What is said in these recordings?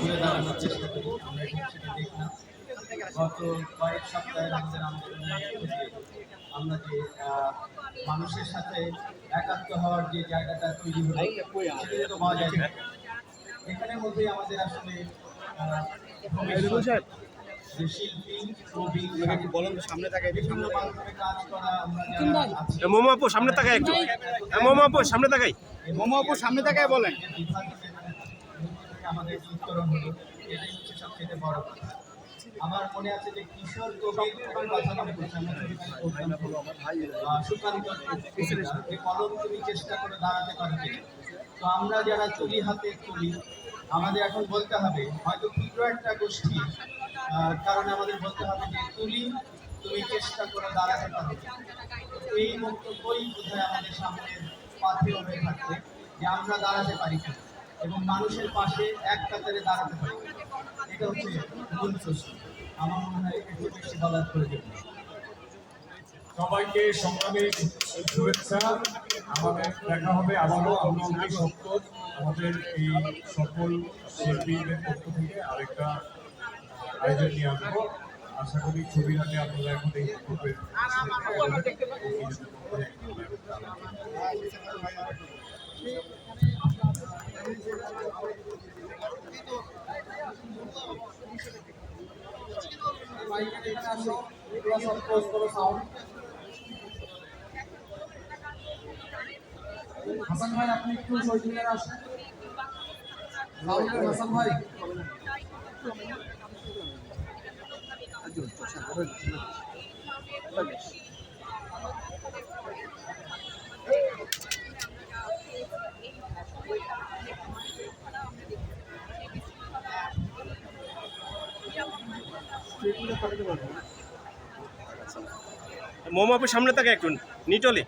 ঘুরে দাঁড়ানোর চেষ্টা করি। আমরা এখানে সেটা দেখলাম গত কয়েক সপ্তাহের আমাদের আন্দোলনের মধ্যে আমরা যে মানুষের সাথে একাত্ম হওয়ার যে জায়গাটা তৈরি হলো সেটা তো পাওয়া যায় না। এখানের মধ্যেই আমাদের আসলে যে শিল্পী কবি বলেন সামনে থাকে বিভিন্ন মাধ্যমে কাজ করা আমরা মোমো আপু সামনে তাকাই একটু, মোমো আপু সামনে তাকাই, মোমো আপু সামনে তাকায় বলেন। আমাদের উত্তরণ হলো এটাই হচ্ছে সবচেয়ে বড় কথা। আমার মনে আছে যে কিশোর কবির কথা মনে করছি আমরা সুকান্ত যে কলম তুমি চেষ্টা করে দাঁড়াতে পারবে। তো আমরা যারা তুলি হাতে তুলি আমাদের এখন বলতে হবে হয়তো ক্ষুদ্র একটা গোষ্ঠী কারণে আমাদের বলতে হবে যে তুলি তুমি চেষ্টা করে দাঁড়াতে পারবে। এই বক্তব্যই বোধহয় আমাদের সামনের পাথেয় হয়ে থাকবে যে আমরা দাঁড়াতে পারি এবং মানুষের পাশে এক কাতারে দাঁড়াতে পারি। এটা হচ্ছে মূল প্রশ্ন। আমার মনে হয় একটু বেশি বলার প্রয়োজন। সবাইকে সংগ্রামী শুভেচ্ছা। আমাদের দেখা হবে আবারও আমরা অতি সত্তর আমাদের এই সকল শিল্পীদের পক্ষ থেকে আরেকটা আয়োজন নিয়ে আসবো। আশা করি ছবির আগে আপনারা এখন এই গ্রুপের হাসান ভাই আপনি একটু শহীদ আসেন। হাসান ভাই মোমো আপু সামনে তাকাই একটু নিটলে।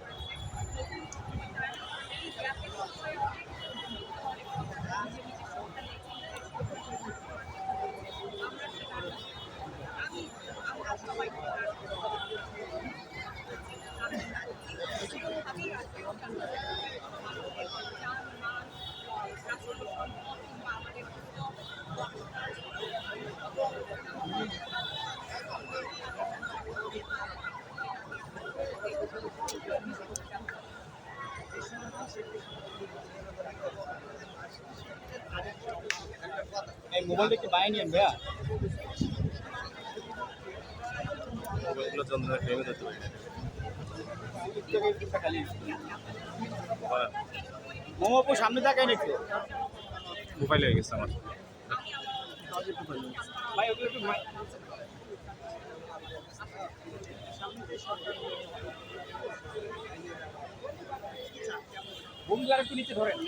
এই মোবাইলটা কি বাইরে নিয়ে ভাইয়া? মোবাইলগুলো চন্দ্রের ফ্রেমে ধরতে পারি না। মোমো আপু সামনে তাকায় নাকি? মোবাইল হয়ে গেছে আমার। ভাই ওগুলো একটু বন্ধুরা একটু নিচে ধরেন।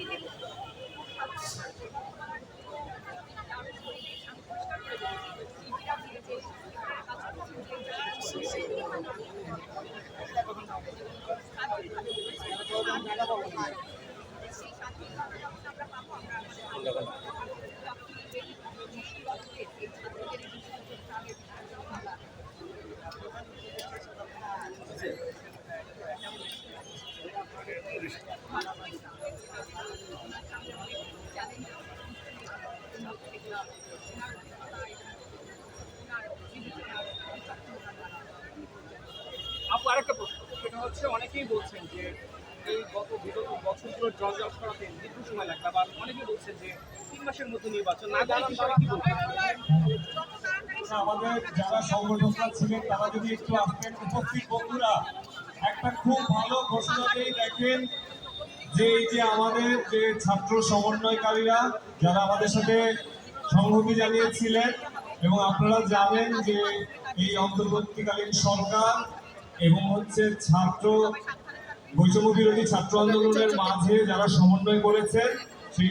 আপু আরেকটা প্রশ্ন, সেটা হচ্ছে অনেকেই বলছেন যে এই বিগত বছরগুলোর জঞ্জাল সরাতে দীর্ঘ সময় লাগবে, আবার অনেকেই বলছেন যে 3 মাসের মধ্যে নির্বাচন না জানার বিষয়ে কি বলবেন? আমাদের যারা সংগঠকরা ছিলেন তারা যদি একটু আসবেন। উপস্থিত বন্ধুরা একটা খুব ভালো ঘোষণা দিয়ে দেখেন যে এই যে আমাদের যে ছাত্র সমন্বয়কারীরা যারা আমাদের সাথে সংহতি জানিয়েছিলেন এবং আপনারা জানেন যে এই অন্তর্বর্তীকালীন সরকার এবং হচ্ছে বৈষম্য বিরোধী ছাত্র আন্দোলনের মাঝে যারা সমন্বয় করেছেন সেই